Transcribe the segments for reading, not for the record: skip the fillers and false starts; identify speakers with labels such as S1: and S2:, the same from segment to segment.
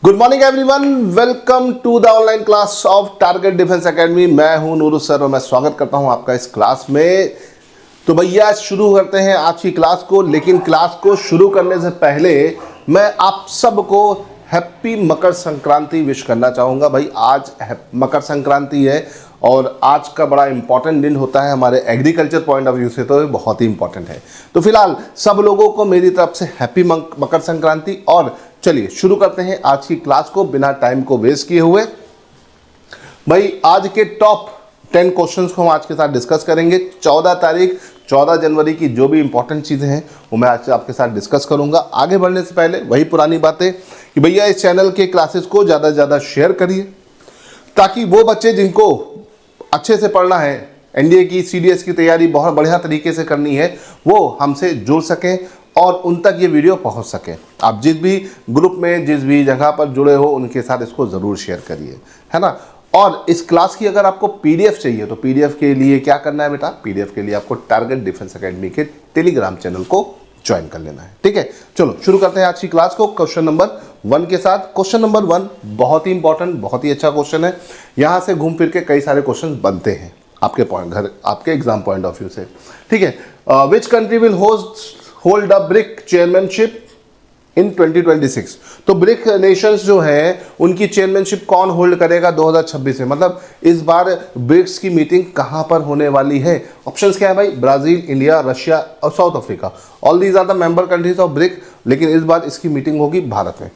S1: Good morning everyone, welcome to the online class of target defence academy. मैं हूं Nuru sir और मैं स्वागत करता हूं आपका इस क्लास में। तो भैया शुरू करते हैं आज की क्लास को, लेकिन क्लास को शुरू करने से पहले मैं आप सबको हैप्पी मकर संक्रांति विश करना चाहूँगा। भाई आज मकर संक्रांति है और आज का बड़ा इंपॉर्टेंट दिन होता है हमारे एग्रीकल्चर पॉइंट ऑफ व्यू से, तो ये बहुत ही इंपॉर्टेंट है। तो फिलहाल सब लोगों को मेरी तरफ से हैप्पी मकर संक्रांति। और चलिए शुरू करते हैं आज की क्लास को बिना टाइम को वेस्ट किए हुए। भाई आज के टॉप 10 क्वेश्चंस को हम आज के साथ डिस्कस करेंगे। 14 जनवरी की जो भी इंपॉर्टेंट चीज़ें हैं वो मैं आज आपके साथ डिस्कस करूंगा। आगे बढ़ने से पहले वही पुरानी बातें कि भैया इस चैनल के क्लासेस को ज़्यादा से ज़्यादा शेयर करिए, ताकि वो बच्चे जिनको अच्छे से पढ़ना है, एनडीए की सीडीएस की तैयारी बहुत बढ़िया तरीके से करनी है, वो हमसे जुड़ सकें और उन तक ये वीडियो पहुंच सके। आप जिस भी ग्रुप में जिस भी जगह पर जुड़े हो उनके साथ इसको ज़रूर शेयर करिए, है ना। और इस क्लास की अगर आपको पीडीएफ चाहिए तो पीडीएफ के लिए क्या करना है बेटा, पीडीएफ के लिए आपको टारगेट डिफेंस एकेडमी के टेलीग्राम चैनल को ज्वाइन कर लेना है, ठीक है। चलो शुरू करते हैं आज की क्लास को क्वेश्चन नंबर 1 के साथ। क्वेश्चन नंबर 1 बहुत ही इंपॉर्टेंट, बहुत ही अच्छा क्वेश्चन है। यहाँ से घूम फिर के कई सारे क्वेश्चन बनते हैं आपके एग्जाम पॉइंट ऑफ व्यू से, ठीक है। Which country will hold a BRIC chairmanship in 2026। तो ब्रिक नेशंस जो हैं उनकी चेयरमैनशिप कौन होल्ड करेगा 2026 में, मतलब इस बार ब्रिक्स की मीटिंग कहां पर होने वाली है। ऑप्शंस क्या है भाई, ब्राजील, इंडिया, रशिया और South Africa. All these are the member countries of BRIC, लेकिन इस बार इसकी मीटिंग होगी भारत में।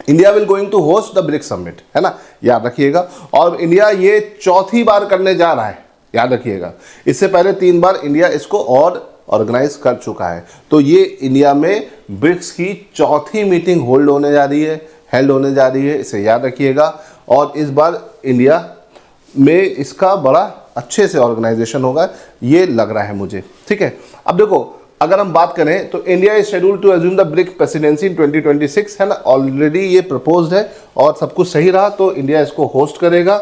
S1: India will going to host the BRICS summit, है ना, याद रखिएगा। और इंडिया ये चौथी बार करने जा रहा है, याद रखिएगा। इससे पहले 3 बार इंडिया इसको और ऑर्गेनाइज कर चुका है। तो ये इंडिया में ब्रिक्स की चौथी मीटिंग हेल्ड होने जा रही है, इसे याद रखिएगा। और इस बार इंडिया में इसका बड़ा अच्छे से ऑर्गेनाइजेशन होगा, ये लग रहा है मुझे, ठीक है। अब देखो अगर हम बात करें तो India is scheduled to assume the BRIC presidency in 2026, है ना। ऑलरेडी ये प्रपोज्ड है और सब कुछ सही रहा तो इंडिया इसको होस्ट करेगा।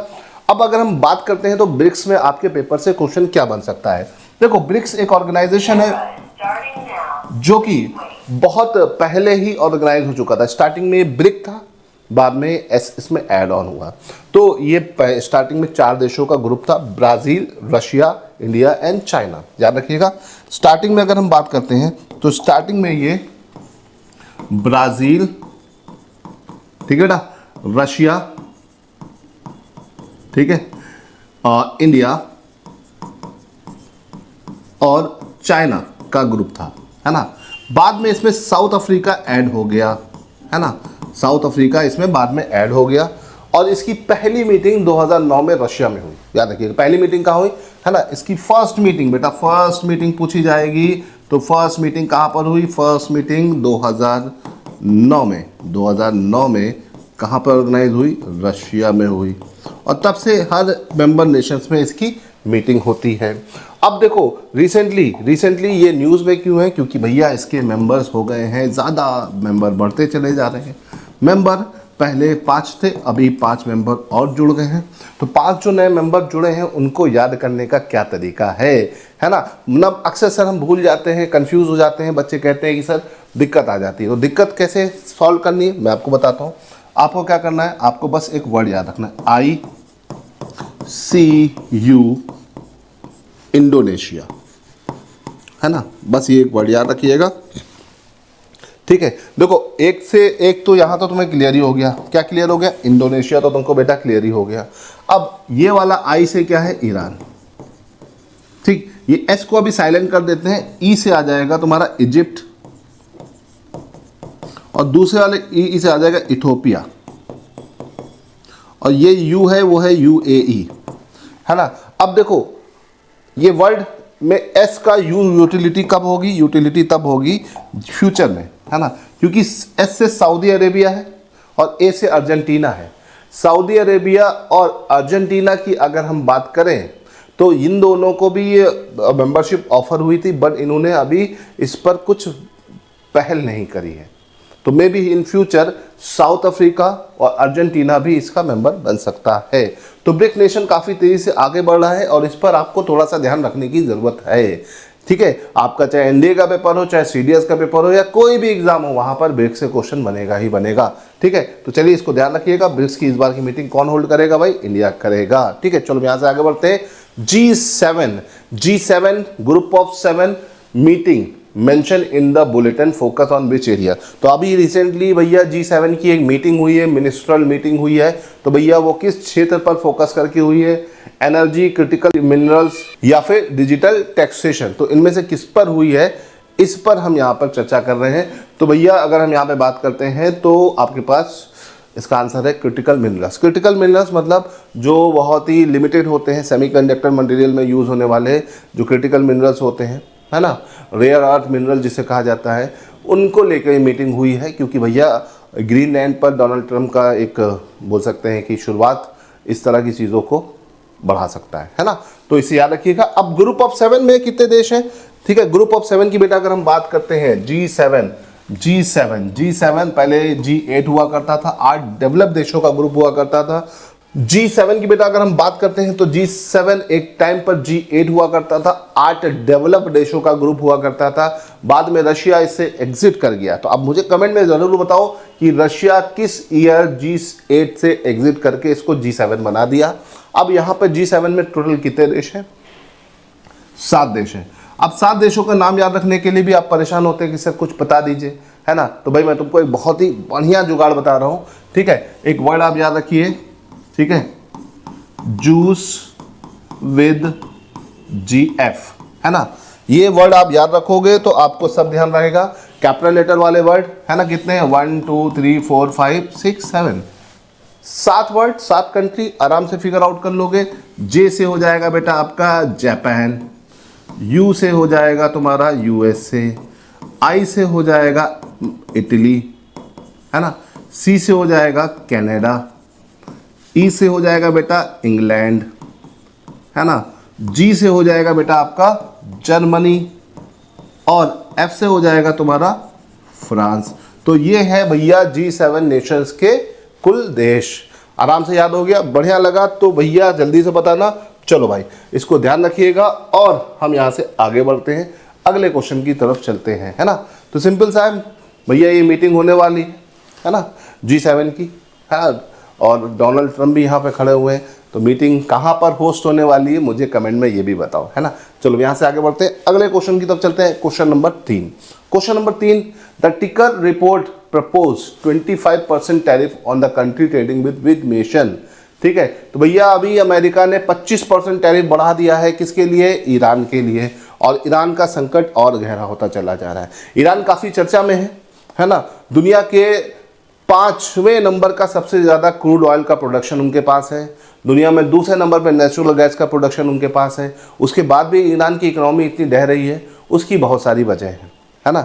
S1: अब अगर हम बात करते हैं तो ब्रिक्स में आपके पेपर से क्वेश्चन क्या बन सकता है। देखो ब्रिक्स एक ऑर्गेनाइजेशन है जो कि बहुत पहले ही ऑर्गेनाइज हो चुका था। स्टार्टिंग में ब्रिक था, बाद में इसमें ऐड ऑन हुआ। तो ये स्टार्टिंग में 4 देशों का ग्रुप था, Brazil, Russia, India and China, याद रखिएगा। स्टार्टिंग में अगर हम बात करते हैं तो स्टार्टिंग में ये ब्राजील, ठीक है बेटा, रशिया, ठीक है, इंडिया और चाइना का ग्रुप था, है ना। बाद में इसमें साउथ अफ्रीका ऐड हो गया, है ना। साउथ अफ्रीका इसमें बाद में ऐड हो गया। और इसकी पहली मीटिंग 2009 में रशिया में हुई, याद रखिएगा। पहली मीटिंग कहाँ हुई, है ना। इसकी फर्स्ट मीटिंग बेटा, फर्स्ट मीटिंग पूछी जाएगी तो फर्स्ट मीटिंग कहाँ पर हुई, फर्स्ट मीटिंग 2009 में कहाँ पर ऑर्गेनाइज हुई, रशिया में हुई। और तब से हर मेंबर नेशंस में इसकी मीटिंग होती है। अब देखो रिसेंटली ये न्यूज़ में क्यों है, क्योंकि भैया इसके मेंबर्स हो गए हैं ज़्यादा, मेंबर बढ़ते चले जा रहे हैं। मेंबर पहले 5 थे, अभी 5 मेंबर और जुड़ गए हैं। तो 5 जो नए मेंबर जुड़े हैं उनको याद करने का क्या तरीका है ना। मतलब अक्सर सर हम भूल जाते हैं, कंफ्यूज हो जाते हैं, बच्चे कहते हैं कि सर दिक्कत आ जाती है। तो दिक्कत कैसे सॉल्व करनी है मैं आपको बताता हूँ। आपको क्या करना है, आपको बस एक वर्ड याद रखना है, ICU इंडोनेशिया, है ना। बस ये एक वर्ड याद रखिएगा, ठीक है। देखो एक से एक तो यहाँ तो तुम्हें क्लियर ही हो गया। क्या क्लियर हो गया, इंडोनेशिया तो तुमको बेटा क्लियर ही हो गया। अब ये वाला आई से क्या है, ईरान, ठीक। ये एस को अभी साइलेंट कर देते हैं, ई से आ जाएगा तुम्हारा इजिप्ट, और दूसरे वाले ई से आ जाएगा इथोपिया, और ये यू है वो है UAE, है ना। अब देखो ये वर्ल्ड में एस का यूटिलिटी कब होगी, यूटिलिटी तब होगी फ्यूचर में, है ना। क्योंकि एस से सऊदी अरेबिया है और ए से अर्जेंटीना है। सऊदी अरेबिया और अर्जेंटीना की अगर हम बात करें तो इन दोनों को भी ये मेंबरशिप ऑफर हुई थी, बट इन्होंने अभी इस पर कुछ पहल नहीं करी है। तो may be in future south Africa और अर्जेंटीना भी इसका मेंबर बन सकता है। तो ब्रिक नेशन काफ़ी तेज़ी से आगे बढ़ रहा है और इस पर आपको थोड़ा सा ध्यान रखने की ज़रूरत है, ठीक है। आपका चाहे एनडीए का पेपर हो, चाहे सीडीएस का पेपर हो या कोई भी एग्जाम हो, वहाँ पर ब्रिक से क्वेश्चन बनेगा ही बनेगा, ठीक है, तो चलिए इसको ध्यान रखिएगा। ब्रिक्स की इस बार की मीटिंग कौन होल्ड करेगा भाई? इंडिया करेगा। ठीक है, चलो यहाँ से आगे बढ़ते हैं। G7 group of 7 meeting mention in the bulletin, focus on which area. तो अभी रिसेंटली भैया G7 की एक मीटिंग हुई है, मिनिस्ट्रल मीटिंग हुई है। तो भैया वो किस क्षेत्र पर फोकस करके हुई है? एनर्जी, क्रिटिकल मिनरल्स या फिर डिजिटल टैक्सेशन। तो इनमें से किस पर हुई है, इस पर हम यहाँ पर चर्चा कर रहे हैं। तो भैया अगर हम यहाँ पे बात करते हैं तो आपके पास इसका आंसर है क्रिटिकल मिनरल्स। क्रिटिकल मिनरल्स मतलब जो बहुत ही लिमिटेड होते हैं, सेमीकंडक्टर मटेरियल में यूज़ होने वाले जो क्रिटिकल मिनरल्स होते हैं, है ना, रेयर अर्थ मिनरल जिसे कहा जाता है, उनको लेकर ये मीटिंग हुई है। क्योंकि भैया ग्रीनलैंड पर डोनाल्ड ट्रंप का एक बोल सकते हैं कि शुरुआत इस तरह की चीज़ों को बढ़ा सकता है ना। तो इसे याद रखिएगा। अब ग्रुप ऑफ 7 में कितने देश हैं? ठीक है, ग्रुप ऑफ 7 की बेटा अगर हम बात करते हैं G7 पहले G8 हुआ करता था, 8 डेवलप देशों का ग्रुप हुआ करता था। G7 की बेटा अगर हम बात करते हैं तो G7 एक टाइम पर G8 हुआ करता था, 8 डेवलप देशों का ग्रुप हुआ करता था। बाद में रशिया इससे एग्जिट कर गया। तो अब मुझे कमेंट में जरूर बताओ कि रशिया किस ईयर G8 से एग्जिट करके इसको G7 बना दिया। अब यहाँ पर G7 में टोटल कितने देश हैं? 7 देश हैं। अब 7 देशों का नाम याद रखने के लिए भी आप परेशान होते हैं कि सर कुछ बता दीजिए, है ना। तो भाई मैं तुमको एक बहुत ही बढ़िया जुगाड़ बता रहा हूँ। ठीक है, एक वर्ड आप याद रखिए, ठीक है, जूस विद GF, है ना। ये वर्ड आप याद रखोगे तो आपको सब ध्यान रहेगा। कैपिटल लेटर वाले वर्ड, है ना, कितने हैं? 1 2 3 4 5 6 7, 7 वर्ड, 7 कंट्री आराम से फिगर आउट कर लोगे। जे से हो जाएगा बेटा आपका जापान, यू से हो जाएगा तुम्हारा USA, आई से हो जाएगा इटली, है ना, सी से हो जाएगा कनाडा, ई से हो जाएगा बेटा इंग्लैंड, है ना, जी से हो जाएगा बेटा आपका जर्मनी, और एफ से हो जाएगा तुम्हारा फ्रांस। तो ये है भैया G7 नेशंस के कुल देश। आराम से याद हो गया? बढ़िया लगा तो भैया जल्दी से बताना। चलो भाई इसको ध्यान रखिएगा और हम यहाँ से आगे बढ़ते हैं, अगले क्वेश्चन की तरफ चलते हैं, है ना। तो सिंपल सा है भैया, ये मीटिंग होने वाली है ना G7 की, है, और डोनाल्ड ट्रंप भी यहाँ पे खड़े हुए हैं। तो मीटिंग कहाँ पर होस्ट होने वाली है मुझे कमेंट में ये भी बताओ, है ना। चलो यहाँ से आगे बढ़ते हैं, अगले क्वेश्चन की तरफ चलते हैं। क्वेश्चन नंबर 3, द टिकर report propose 25% tariff on the country trading with nation. ठीक है, तो भैया अभी अमेरिका ने 25% टैरिफ बढ़ा दिया है, किसके लिए? ईरान के लिए। और ईरान का संकट और गहरा होता चला जा रहा है। ईरान काफ़ी चर्चा में है ना। दुनिया के 5वें नंबर का सबसे ज़्यादा क्रूड ऑयल का प्रोडक्शन उनके पास है। दुनिया में दूसरे नंबर पर नेचुरल गैस का प्रोडक्शन उनके पास है। उसके बाद भी ईरान की इकोनॉमी इतनी ढह रही है, उसकी बहुत सारी वजह है ना।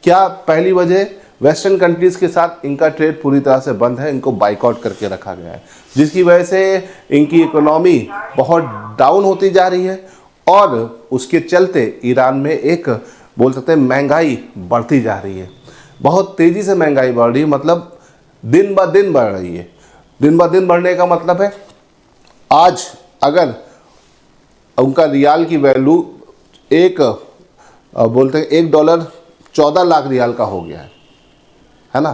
S1: क्या पहली वजह? वेस्टर्न कंट्रीज़ के साथ इनका ट्रेड पूरी तरह से बंद है, इनको बाइकआउट करके रखा गया है, जिसकी वजह से इनकी इकोनॉमी बहुत डाउन होती जा रही है। और उसके चलते ईरान में एक बोल सकते हैं महंगाई बढ़ती जा रही है, बहुत तेज़ी से महंगाई बढ़ रही है, मतलब दिन ब दिन बढ़ रही है। दिन ब दिन बढ़ने का मतलब है आज अगर उनका रियाल की वैल्यू एक बोलते हैं $1 14 लाख रियाल का हो गया है ना।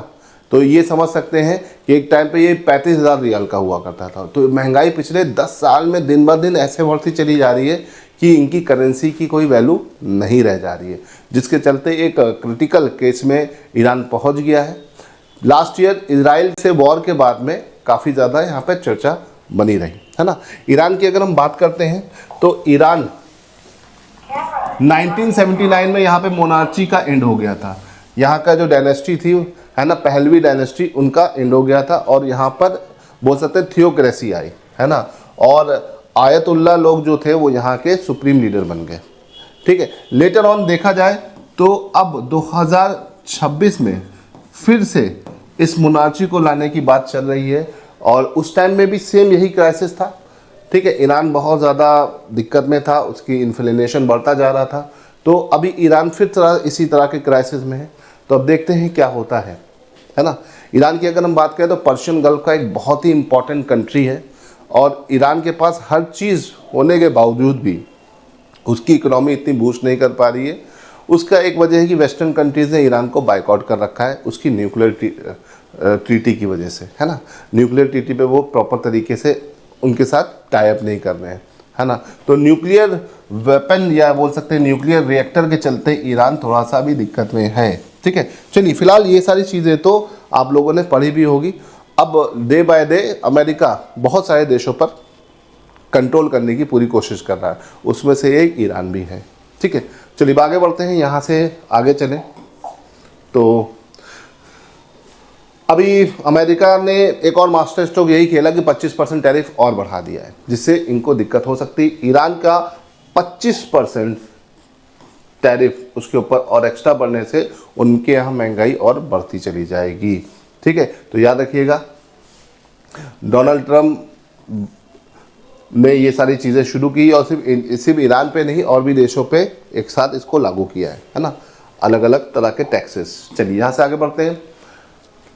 S1: तो ये समझ सकते हैं कि एक टाइम पे ये 35,000 रियाल का हुआ करता था। तो महंगाई पिछले 10 साल में दिन ब दिन ऐसे बढ़ती चली जा रही है कि इनकी करेंसी की कोई वैल्यू नहीं रह जा रही है, जिसके चलते एक क्रिटिकल केस में ईरान पहुंच गया है। लास्ट ईयर इजराइल से वॉर के बाद में काफ़ी ज़्यादा यहाँ पे चर्चा बनी रही, है ना। ईरान की अगर हम बात करते हैं तो ईरान 1979 में यहाँ पे मोनार्ची का एंड हो गया था। यहाँ का जो डायनेस्टी थी, है ना, पहलवी डायनेस्टी, उनका एंड हो गया था और यहाँ पर बोल सकते हैं थियोक्रेसी आई, है ना। और आयतुल्ला लोग जो थे वो यहाँ के सुप्रीम लीडर बन गए। ठीक है, लेटर ऑन देखा जाए तो अब 2026 में फिर से इस मोनार्ची को लाने की बात चल रही है। और उस टाइम में भी सेम यही क्राइसिस था। ठीक है, ईरान बहुत ज़्यादा दिक्कत में था, उसकी इन्फ्लेशन बढ़ता जा रहा था। तो अभी ईरान फिर इसी तरह के क्राइसिस में है। तो अब देखते हैं क्या होता है ना। ईरान की अगर हम बात करें तो पर्शियन गल्फ का एक बहुत ही इम्पॉर्टेंट कंट्री है और ईरान के पास हर चीज़ होने के बावजूद भी उसकी इकोनॉमी इतनी बूस्ट नहीं कर पा रही है। उसका एक वजह है कि वेस्टर्न कंट्रीज़ ने ईरान को बाइकआउट कर रखा है उसकी न्यूक्लियर ट्रीटी की वजह से, है ना। न्यूक्लियर ट्रीटी पे वो प्रॉपर तरीके से उनके साथ टाई अप नहीं कर रहे हैं, है ना। तो न्यूक्लियर वेपन या बोल सकते हैं न्यूक्लियर रिएक्टर के चलते ईरान थोड़ा सा भी दिक्कत में है, ठीक है। चलिए फिलहाल ये सारी चीज़ें तो आप लोगों ने पढ़ी भी होगी। अब डे बाय डे अमेरिका बहुत सारे देशों पर कंट्रोल करने की पूरी कोशिश कर रहा है, उसमें से एक ईरान भी है, ठीक है। चलिए आगे बढ़ते हैं, यहाँ से आगे चलें तो अभी अमेरिका ने एक और मास्टर स्ट्रोक यही खेला कि 25% टैरिफ और बढ़ा दिया है, जिससे इनको दिक्कत हो सकती है। ईरान का 25% टैरिफ उसके ऊपर और एक्स्ट्रा बढ़ने से उनके यहाँ महंगाई और बढ़ती चली जाएगी, ठीक है। तो याद रखिएगा, डोनाल्ड ट्रंप ने ये सारी चीज़ें शुरू की और सिर्फ ईरान पे नहीं और भी देशों पे एक साथ इसको लागू किया है ना, अलग अलग तरह के टैक्सेस। चलिए यहाँ से आगे बढ़ते हैं,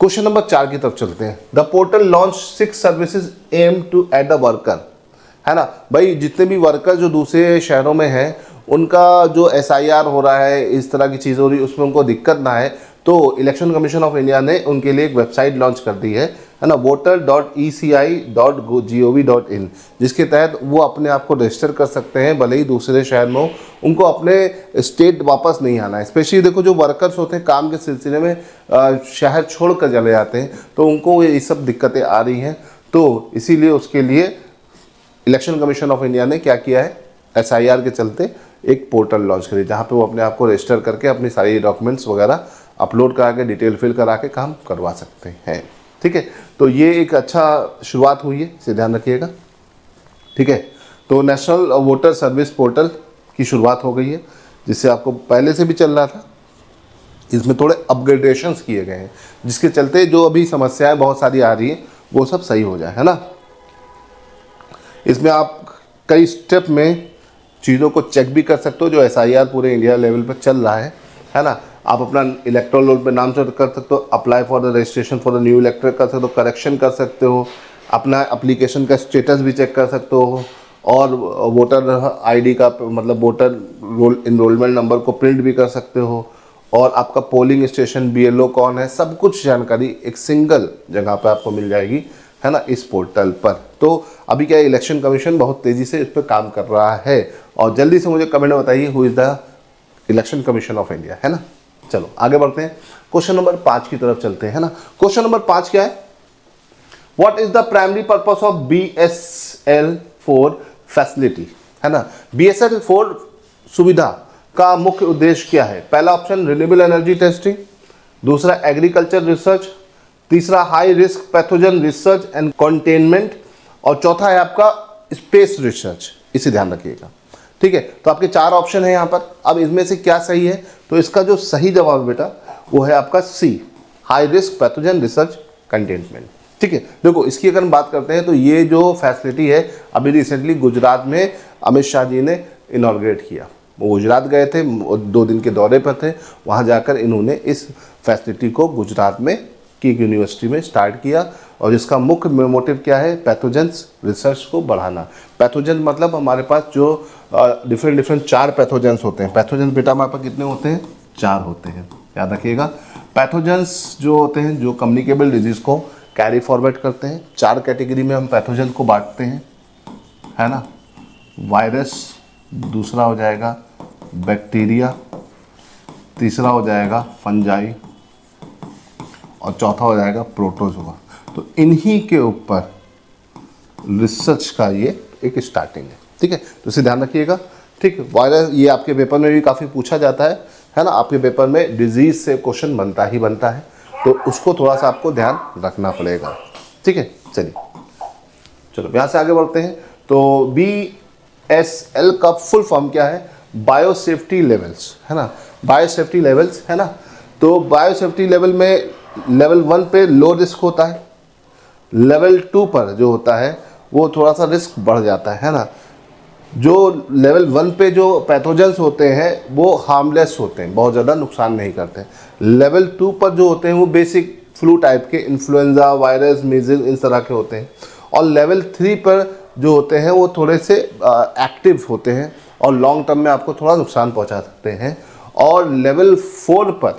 S1: क्वेश्चन नंबर 4 की तरफ चलते हैं। The portal launch 6 services aim to aid the worker, है ना भाई। जितने भी वर्कर जो दूसरे शहरों में हैं उनका जो SIR हो रहा है, इस तरह की चीज़ हो रही है, उसमें उनको दिक्कत ना है, तो इलेक्शन कमीशन ऑफ इंडिया ने उनके लिए एक वेबसाइट लॉन्च कर दी है ना, voter.eci.gov.in, जिसके तहत वो अपने आप को रजिस्टर कर सकते हैं, भले ही दूसरे शहर में हो, उनको अपने स्टेट वापस नहीं आना है। स्पेशली देखो जो वर्कर्स होते हैं काम के सिलसिले में शहर छोड़ कर चले जाते हैं, तो उनको ये सब दिक्कतें आ रही हैं। तो इसीलिए उसके लिए इलेक्शन कमीशन ऑफ इंडिया ने क्या किया है, SIR के चलते एक पोर्टल लॉन्च करी, जहाँ पे वो अपने आप को रजिस्टर करके अपनी सारी डॉक्यूमेंट्स वगैरह अपलोड करा के डिटेल फिल करा के काम करवा सकते हैं, ठीक है। तो ये एक अच्छा शुरुआत हुई है, इसे ध्यान रखिएगा, ठीक है। तो नेशनल वोटर सर्विस पोर्टल की शुरुआत हो गई है, जिससे आपको पहले से भी चल रहा था, इसमें थोड़े अपग्रेडेशंस किए गए हैं, जिसके चलते जो अभी समस्याएं बहुत सारी आ रही हैं वो सब सही हो जाए, है ना। इसमें आप कई स्टेप में चीज़ों को चेक भी कर सकते हो, जो SIR पूरे इंडिया लेवल पर चल रहा है ना। आप अपना इलेक्टोरल रोल पे नाम सेट कर सकते हो, apply for the registration for the new इलेक्टर कर सकते हो, करेक्शन कर सकते हो, अपना एप्लीकेशन का स्टेटस भी चेक कर सकते हो, और वोटर ID का मतलब वोटर रोल इनरोलमेंट नंबर को प्रिंट भी कर सकते हो, और आपका पोलिंग स्टेशन BLO कौन है, सब कुछ जानकारी एक सिंगल जगह पर आपको मिल जाएगी, है ना, इस पोर्टल पर। तो अभी क्या इलेक्शन कमीशन बहुत तेज़ी से इस पर काम कर रहा है, और जल्दी से मुझे कमेंट में बताइए who is the election commission of India, है ना। चलो आगे बढ़ते हैं, क्वेश्चन नंबर 5 की तरफ चलते हैं ना। क्वेश्चन नंबर 5 क्या है, what is the primary purpose of BSL4 facility, है ना। BSL4 सुविधा का मुख्य उद्देश्य क्या है। पहला ऑप्शन रिन्यूएबल एनर्जी टेस्टिंग, दूसरा एग्रीकल्चर रिसर्च, तीसरा high risk pathogen research and containment, और चौथा है आपका स्पेस रिसर्च। इसे ध्यान रखिएगा, ठीक है। तो आपके 4 ऑप्शन है यहाँ पर, अब इसमें से क्या सही है, तो इसका जो सही जवाब बेटा वो है आपका C, high risk pathogen research containment, ठीक है। देखो इसकी अगर हम बात करते हैं तो ये जो फैसिलिटी है अभी रिसेंटली गुजरात में अमित शाह जी ने इनॉग्रेट किया। वो गुजरात गए थे, 2 दिन के दौरे पर थे, वहाँ जाकर इन्होंने इस फैसिलिटी को गुजरात में की एक यूनिवर्सिटी में स्टार्ट किया, और जिसका मुख्य मोटिव क्या है, पैथोजेंस रिसर्च को बढ़ाना। पैथोजन मतलब हमारे पास जो डिफरेंट 4 पैथोजेंस होते हैं। पैथोजेंस बेटा हमारे पास कितने होते हैं, 4 होते हैं, याद रखिएगा। पैथोजेंस जो होते हैं जो कम्युनिकेबल डिजीज़ को कैरी फॉरवर्ड करते हैं, 4 कैटेगरी में हम पैथोजन को बांटते हैं, है ना। वायरस, दूसरा हो जाएगा बैक्टीरिया, तीसरा हो जाएगा फंजाई, और चौथा हो जाएगा प्रोटोजोआ। तो इन्हीं के ऊपर रिसर्च का ये एक स्टार्टिंग है, ठीक है। तो इसे ध्यान रखिएगा, ठीक। वायरस ये आपके पेपर में भी काफ़ी पूछा जाता है ना। आपके पेपर में डिजीज़ से क्वेश्चन बनता ही बनता है, तो उसको थोड़ा सा आपको ध्यान रखना पड़ेगा, ठीक है। चलिए चलो यहाँ से आगे बढ़ते हैं। तो BSL का फुल फॉर्म क्या है, बायोसेफ्टी लेवल्स, है ना। बायोसेफ्टी लेवल्स, है ना। तो बायोसेफ्टी लेवल में लेवल 1 पे लो रिस्क होता है, लेवल 2 पर जो होता है वो थोड़ा सा रिस्क बढ़ जाता है ना। जो लेवल 1 पे जो पैथोजेंस होते हैं वो हार्मलेस होते हैं, बहुत ज़्यादा नुकसान नहीं करते। लेवल 2 पर जो होते हैं वो बेसिक फ्लू टाइप के, इन्फ्लुएंजा, वायरस, मीजल, इस तरह के होते हैं। और लेवल 3 पर जो होते हैं वो थोड़े से एक्टिव होते हैं और लॉन्ग टर्म में आपको थोड़ा नुकसान पहुंचा सकते हैं। और लेवल 4 पर,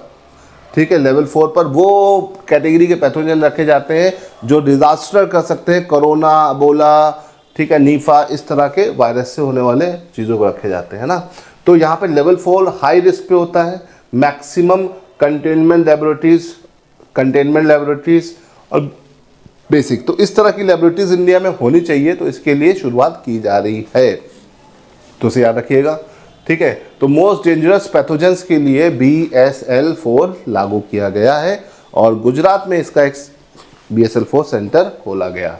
S1: ठीक है। लेवल 4 पर वो कैटेगरी के पैथोजन रखे जाते हैं जो डिजास्टर कर सकते हैं, कोरोना, अबोला, ठीक है, नीफा, इस तरह के वायरस से होने वाले चीज़ों को रखे जाते हैं ना। तो यहाँ पे लेवल 4 हाई रिस्क पे होता है। मैक्सिमम कंटेनमेंट लेबोरेटरीज और बेसिक, तो इस तरह की लेबोरेटरीज इंडिया में होनी चाहिए, तो इसके लिए शुरुआत की जा रही है, तो इसे याद रखिएगा, ठीक है। तो मोस्ट डेंजरस पैथोजेंस के लिए BSL-4 लागू किया गया है और गुजरात में इसका एक BSL-4 सेंटर खोला गया,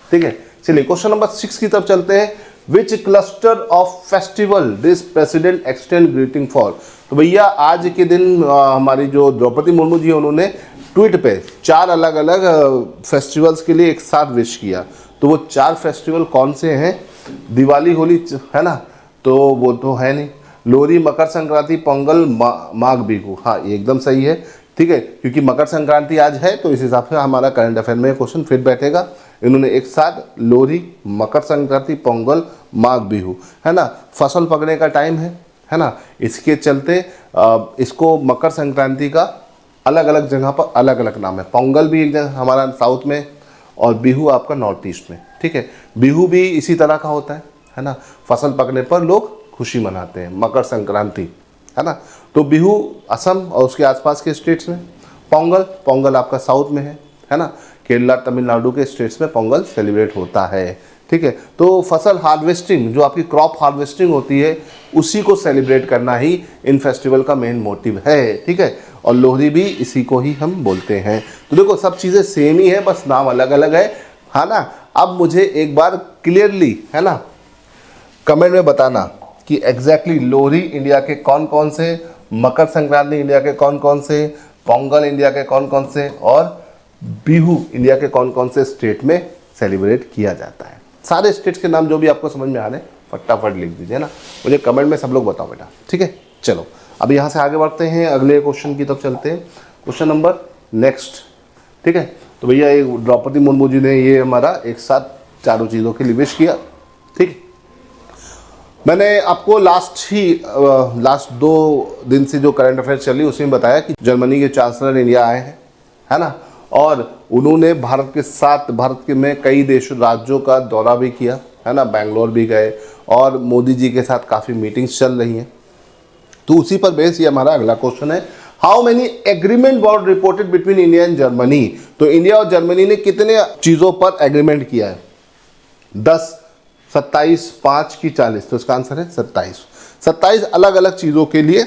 S1: ठीक है। चलिए क्वेश्चन नंबर 6 की तरफ चलते हैं। Which cluster of festival this president extend greeting for. तो भैया आज के दिन हमारी जो द्रौपदी मुर्मू जी उन्होंने ट्वीट पे 4 अलग अलग फेस्टिवल्स के लिए एक साथ विश किया। तो वो 4 फेस्टिवल कौन से हैं? दिवाली, होली है ना, तो वो तो है नहीं। लोहड़ी, मकर संक्रांति, पोंगल, माघ बिहू, हाँ ये एकदम सही है, ठीक है, क्योंकि मकर संक्रांति आज है, तो इस हिसाब से हमारा करंट अफेयर में क्वेश्चन फिट बैठेगा। इन्होंने एक साथ लोहड़ी, मकर संक्रांति, पोंगल, माघ बिहू, है ना, फसल पकने का टाइम है ना, इसके चलते इसको मकर संक्रांति का अलग अलग जगह पर अलग अलग नाम है। पोंगल भी एक जगह हमारा साउथ में और बिहू आपका नॉर्थ ईस्ट में, ठीक है। बिहू भी इसी तरह का होता है ना, फसल पकने पर लोग खुशी मनाते हैं। मकर संक्रांति, है ना, तो बिहू असम और उसके आसपास के स्टेट्स में, पोंगल आपका साउथ में है ना, केरला, तमिलनाडु के स्टेट्स में पोंगल सेलिब्रेट होता है, ठीक है। तो फसल हार्वेस्टिंग, जो आपकी क्रॉप हार्वेस्टिंग होती है, उसी को सेलिब्रेट करना ही इन फेस्टिवल का मेन मोटिव है, ठीक है। और लोहड़ी भी इसी को ही हम बोलते हैं। तो देखो सब चीज़ें सेम ही है, बस नाम अलग अलग है ना। अब मुझे एक बार क्लियरली, है ना, कमेंट में बताना कि एग्जैक्टली लोहड़ी इंडिया के कौन कौन से, मकर संक्रांति इंडिया के कौन कौन से, पोंगल इंडिया के कौन कौन से और बिहू इंडिया के कौन कौन से स्टेट में सेलिब्रेट किया जाता है। सारे स्टेट्स के नाम जो भी आपको समझ में आ रहे हैं फटाफट लिख दीजिए ना, मुझे कमेंट में सब लोग बताओ बेटा, ठीक है। चलो अब यहाँ से आगे बढ़ते हैं, अगले क्वेश्चन की तरफ चलते हैं। क्वेश्चन नंबर नेक्स्ट, ठीक है। तो भैया ये द्रौपदी मुर्मू जी ने ये हमारा एक साथ चारों चीज़ों के लिए विश किया, ठीक है। मैंने आपको लास्ट 2 दिन से जो करंट अफेयर चली उसमें बताया कि जर्मनी के चांसलर इंडिया आए हैं, है ना, और उन्होंने भारत के साथ में कई राज्यों का दौरा भी किया, है ना, बेंगलोर भी गए और मोदी जी के साथ काफ़ी मीटिंग्स चल रही हैं। तो उसी पर बेस ये हमारा अगला क्वेश्चन है, how many agreement were reported between India and Germany. तो इंडिया और जर्मनी ने कितने चीज़ों पर एग्रीमेंट किया है? 10, 27, 5 की 40, तो इसका आंसर है 27 अलग अलग चीज़ों के लिए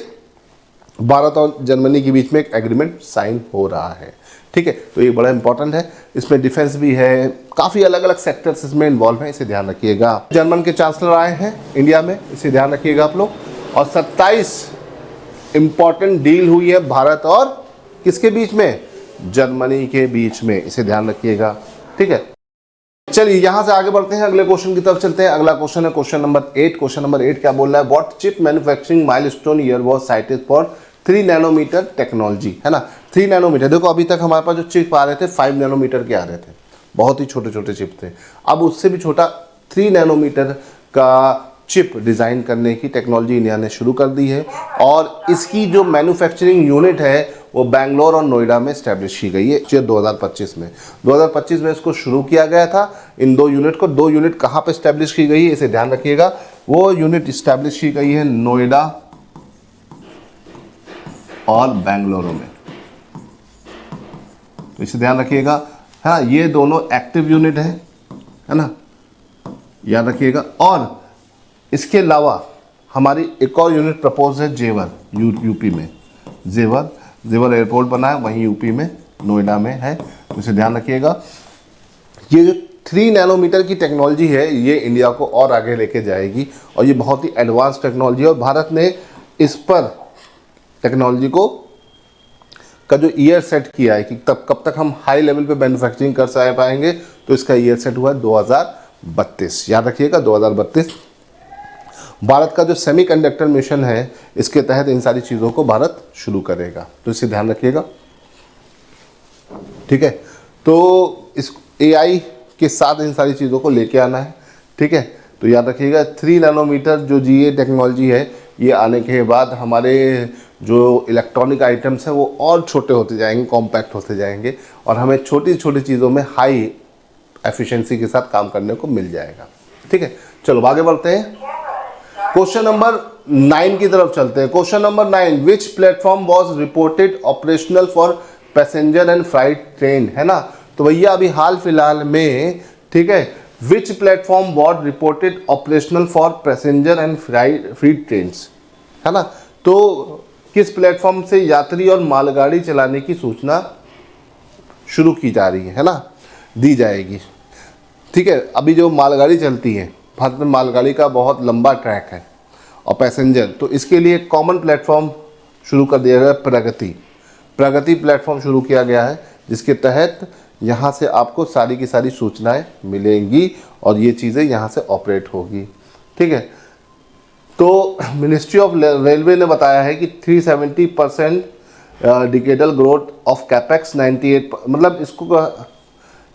S1: भारत और जर्मनी के बीच में एक एग्रीमेंट साइन हो रहा है, ठीक है। तो ये बड़ा इंपॉर्टेंट है, इसमें डिफेंस भी है, काफ़ी अलग अलग सेक्टर्स इसमें इन्वॉल्व हैं, इसे ध्यान रखिएगा। जर्मन के चांसलर आए हैं इंडिया में, इसे ध्यान रखिएगा आप लोग। और 27 इंपॉर्टेंट डील हुई है भारत और किसके बीच में? जर्मनी के बीच में, इसे ध्यान रखिएगा, ठीक है। चलिए यहाँ से आगे बढ़ते हैं, अगले क्वेश्चन की तरफ चलते हैं। अगला क्वेश्चन है क्वेश्चन नंबर 8। क्वेश्चन नंबर 8 क्या बोल रहा है? What chip manufacturing milestone year was cited for 3 nanometre technology, है ना। 3 नैनोमीटर, देखो अभी तक हमारे पास जो चिप आ रहे थे 5 नैनोमीटर के आ रहे थे, बहुत ही छोटे छोटे चिप थे। अब उससे भी छोटा 3 नैनोमीटर का चिप डिज़ाइन करने की टेक्नोलॉजी इंडिया ने शुरू कर दी है और इसकी जो मैन्युफैक्चरिंग यूनिट है वो बेंगलोर और नोएडा में स्टैब्लिश की गई है 2025 में। 2025 में इसको शुरू किया गया था, इन 2 यूनिट को। 2 यूनिट कहाँ पे स्टैब्लिश की गई है इसे ध्यान रखिएगा, वो यूनिट स्टैब्लिश की गई है नोएडा और बेंगलुरु में, तो इसे ध्यान रखिएगा। हाँ, ये दोनों एक्टिव यूनिट है ना, याद रखिएगा। और इसके अलावा हमारी एक और यूनिट प्रपोज है जेवर, यूपी में। जेवर एयरपोर्ट बना है वहीं यूपी में, नोएडा में है, तो इसे ध्यान रखिएगा। ये जो 3 नैनोमीटर की टेक्नोलॉजी है ये इंडिया को और आगे लेके जाएगी और ये बहुत ही एडवांस टेक्नोलॉजी है और भारत ने इस पर टेक्नोलॉजी को का जो ईयर सेट किया है कि तब कब तक हम हाई लेवल पे मैन्युफैक्चरिंग कर पाएंगे, तो इसका ईयर सेट हुआ 2032, याद रखिएगा 2032। भारत का जो सेमीकंडक्टर मिशन है इसके तहत इन सारी चीज़ों को भारत शुरू करेगा, तो इसे ध्यान रखिएगा, ठीक है। तो इस AI के साथ इन सारी चीज़ों को लेके आना है, ठीक है। तो याद रखिएगा 3 नैनोमीटर जो GA टेक्नोलॉजी है ये आने के बाद हमारे जो इलेक्ट्रॉनिक आइटम्स हैं वो और छोटे होते जाएंगे, कॉम्पैक्ट होते जाएंगे और हमें छोटी छोटी चीज़ों में हाई एफिशिएंसी के साथ काम करने को मिल जाएगा। ठीक है, चलो आगे बढ़ते हैं। क्वेश्चन नंबर 9 की तरफ चलते हैं। Question number 9, which platform was reported operational for passenger and freight train, है ना। तो भैया अभी हाल फिलहाल में, ठीक है, which platform was reported operational for passenger and freight trains, है ना। तो किस प्लेटफॉर्म से यात्री और मालगाड़ी चलाने की सूचना शुरू की जा रही है ना, दी जाएगी। ठीक है, अभी जो मालगाड़ी चलती है, भारत में मालगाड़ी का बहुत लंबा ट्रैक है और पैसेंजर, तो इसके लिए एक कॉमन प्लेटफॉर्म शुरू कर दिया गया, प्रगति प्लेटफॉर्म शुरू किया गया है, जिसके तहत यहाँ से आपको सारी की सारी सूचनाएं मिलेंगी और ये चीज़ें यहाँ से ऑपरेट होगी। ठीक है, तो मिनिस्ट्री ऑफ रेलवे ने बताया है कि 370% डिकेडल ग्रोथ ऑफ कैपेक्स 98, मतलब इसको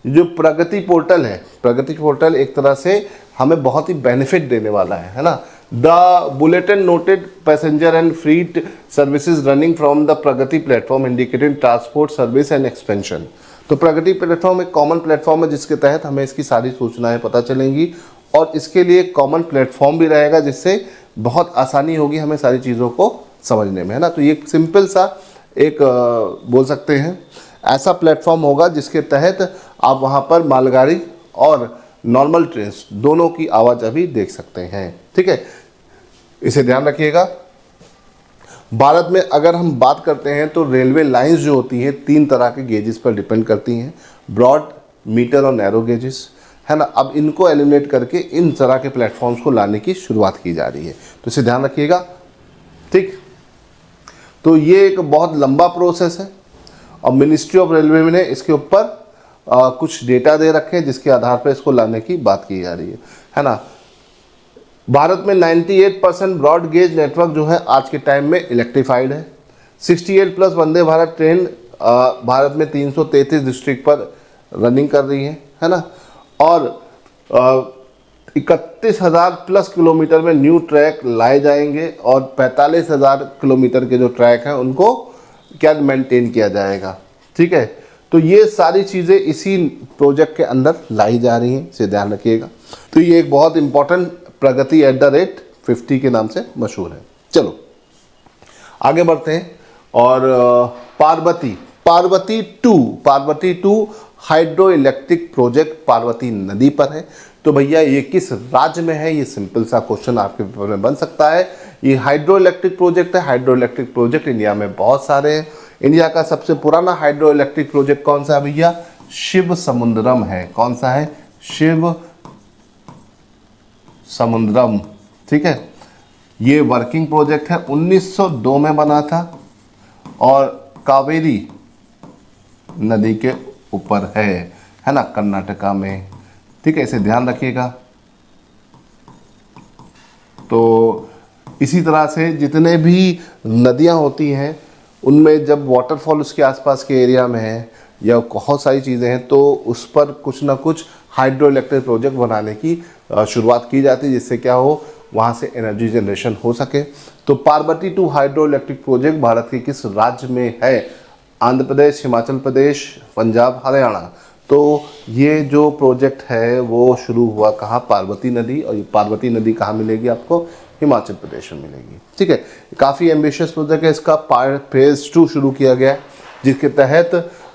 S1: जो प्रगति पोर्टल है, प्रगति पोर्टल एक तरह से हमें बहुत ही बेनिफिट देने वाला है ना। The bulletin noted passenger and freight services running from the Pragati platform indicating transport service and expansion. तो प्रगति प्लेटफॉर्म एक कॉमन प्लेटफॉर्म है जिसके तहत हमें इसकी सारी सूचनाएं पता चलेंगी और इसके लिए एक कॉमन प्लेटफॉर्म भी रहेगा जिससे बहुत आसानी होगी हमें सारी चीज़ों को समझने में, है ना। तो ये सिंपल सा एक बोल सकते हैं ऐसा प्लेटफॉर्म होगा जिसके तहत आप वहाँ पर मालगाड़ी और नॉर्मल ट्रेन दोनों की आवाजाही देख सकते हैं। ठीक है, इसे ध्यान रखिएगा। भारत में अगर हम बात करते हैं तो रेलवे लाइंस जो होती हैं 3 तरह के गेजेस पर डिपेंड करती हैं, ब्रॉड, मीटर और नैरो गेजेस, है ना। अब इनको एलिमिनेट करके इन तरह के प्लेटफॉर्म्स को लाने की शुरुआत की जा रही है, तो इसे ध्यान रखिएगा। ठीक, तो ये एक बहुत लंबा प्रोसेस है और मिनिस्ट्री ऑफ रेलवे ने इसके ऊपर कुछ डेटा दे रखे हैं जिसके आधार पर इसको लाने की बात की जा रही है ना। भारत में 98% ब्रॉड गेज नेटवर्क जो है आज के टाइम में इलेक्ट्रीफाइड है। 68+ वंदे भारत ट्रेन भारत में 333 डिस्ट्रिक्ट पर रनिंग कर रही है ना। और 31,000+ किलोमीटर में न्यू ट्रैक लाए जाएंगे और 45,000 किलोमीटर के जो ट्रैक हैं उनको क्या मेंटेन किया जाएगा। ठीक है, तो ये सारी चीज़ें इसी प्रोजेक्ट के अंदर लाई जा रही हैं, इसे ध्यान रखिएगा। तो ये एक बहुत इंपॉर्टेंट प्रगति @50 के नाम से मशहूर है। चलो आगे बढ़ते हैं और Parvati 2 hydro electric project Parvati नदी पर है। तो भैया ये किस राज्य में है, ये सिंपल सा क्वेश्चन आपके पेपर में बन सकता है। ये हाइड्रो इलेक्ट्रिक प्रोजेक्ट है। हाइड्रो इलेक्ट्रिक प्रोजेक्ट इंडिया में बहुत सारे हैं। इंडिया का सबसे पुराना हाइड्रो इलेक्ट्रिक प्रोजेक्ट कौन सा है भैया, शिव समुद्रम है। कौन सा है, शिव समुद्रम। ठीक है, ये वर्किंग प्रोजेक्ट है, 1902 में बना था और कावेरी नदी के ऊपर है ना, कर्नाटका में। ठीक है, इसे ध्यान रखिएगा। तो इसी तरह से जितने भी नदियां होती हैं उनमें जब वाटरफॉल उसके आसपास के एरिया में है या बहुत सारी चीज़ें हैं तो उस पर कुछ ना कुछ हाइड्रो इलेक्ट्रिक प्रोजेक्ट बनाने की शुरुआत की जाती है जिससे क्या हो, वहाँ से एनर्जी जनरेशन हो सके। तो Parvati 2 hydro electric project Bharat के किस राज्य में है, आंध्र प्रदेश, हिमाचल प्रदेश, पंजाब, हरियाणा। तो ये जो प्रोजेक्ट है वो शुरू हुआ कहाँ, पार्वती नदी, और ये पार्वती नदी कहाँ मिलेगी आपको, हिमाचल प्रदेश में मिलेगी। ठीक है, काफ़ी एम्बिशियस प्रोजेक्ट है। इसका फेज़ 2 शुरू किया गया है जिसके तहत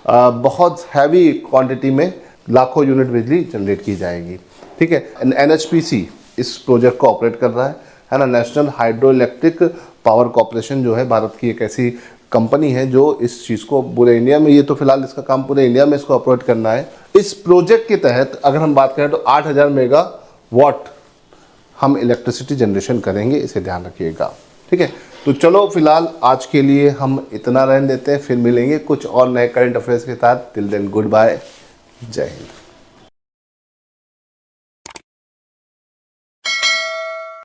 S1: बहुत हैवी क्वांटिटी में लाखों यूनिट बिजली जनरेट की जाएगी। ठीक है, NHPC इस प्रोजेक्ट को ऑपरेट कर रहा है ना। National hydro electric power corporation जो है भारत की एक ऐसी कंपनी है जो इस चीज़ को पूरे इंडिया में, ये तो फिलहाल इसका काम पूरे इंडिया में इसको ऑपरेट करना है। इस प्रोजेक्ट के तहत अगर हम बात करें तो 8000 मेगावाट हम इलेक्ट्रिसिटी जनरेशन करेंगे, इसे ध्यान रखिएगा। ठीक है, तो चलो फिलहाल आज के लिए हम इतना रहने देते हैं, फिर मिलेंगे कुछ और नए करंट अफेयर्स के साथ। टिल देन गुड बाय, जय हिंद।